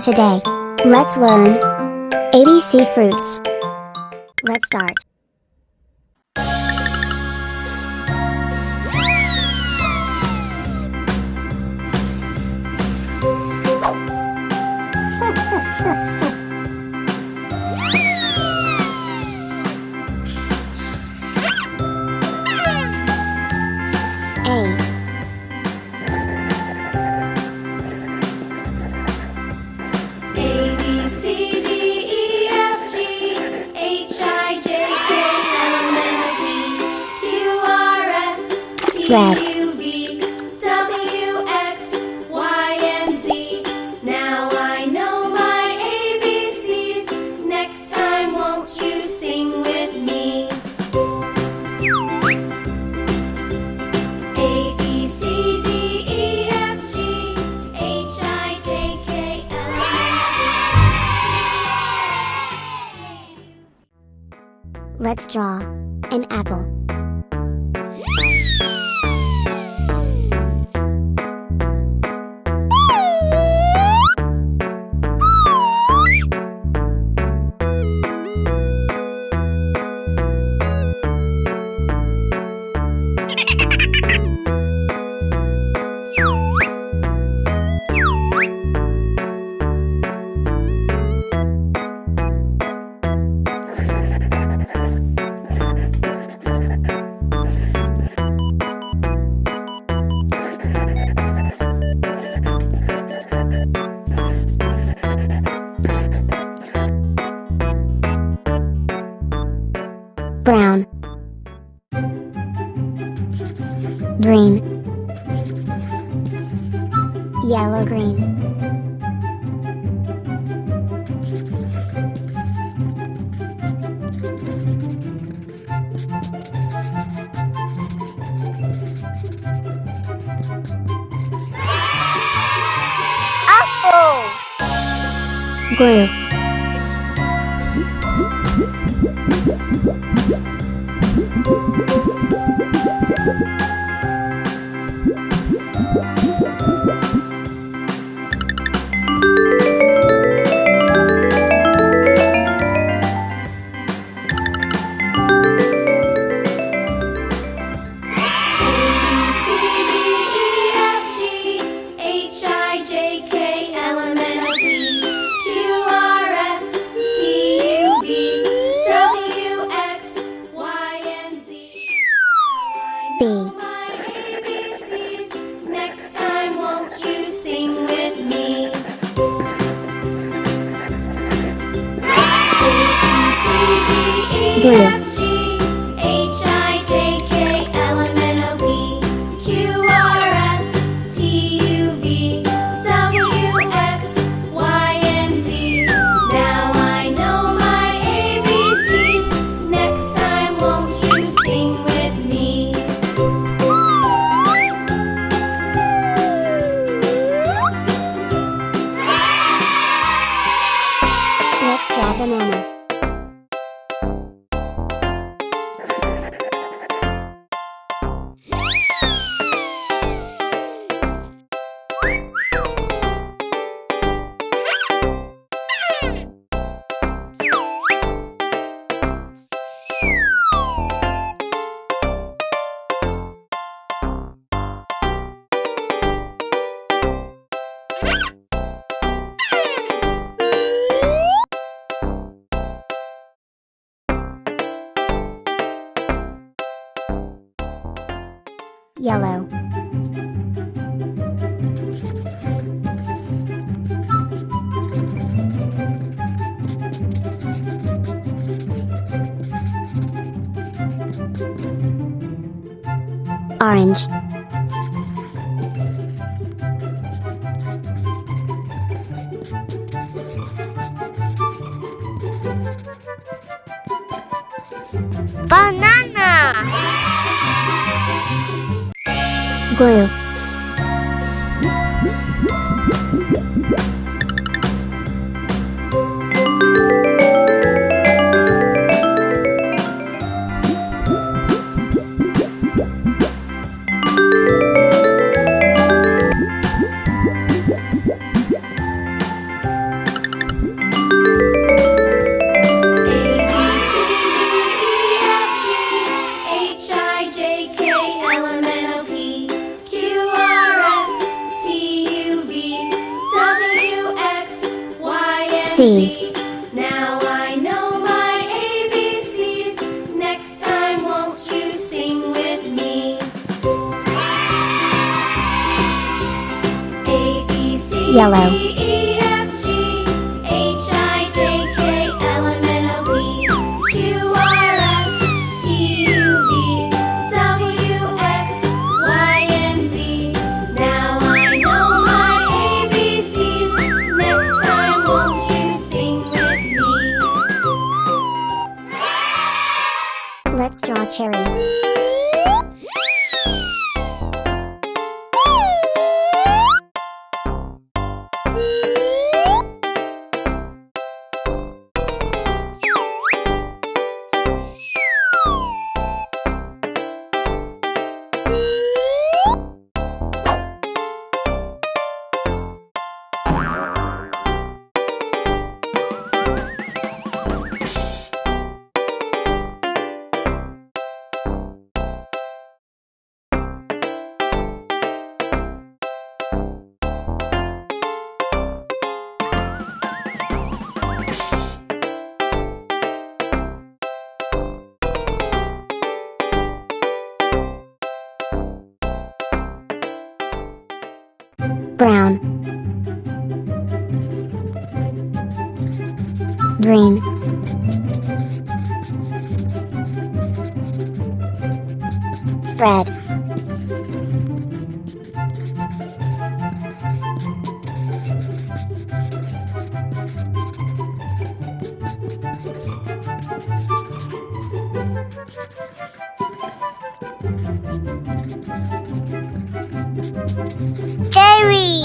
For today, let's learn ABC fruits. Let's start. A, B, C, D, E, F, G, H, I, J, K, L, M, N, O, P, Q, R, S, T, Red. U, V, W, X, Y, and Z. Now I know my ABCs. Next time, won't you sing with me? A, B, C, D, E, F, G, H, I, J, K, L, M, N, O, P. let's draw an apple. Brown, green, yellow, green, blue, B, Next time, won't you sing with me? A, B, C, D, E, Blue. F, G, H, I, J, K, L, M, N, O, P, Q, R, S, T, U, V, W, X, Y, and Z. Now I know my ABCs. Next time, won't you sing with me? let's draw banana. Yellow, orange, Banana. blue, L M N O P Q R S T U V W X Y and Z. Now I know my ABCs. Next time, won't you sing with me? A B C Yellow. D E F G H I J K L M N O P Q R S T U V W X Y and Z. Now I know my ABCs. Next time, won't you sing with me? Let's draw cherry. Brown, green, red, cherry.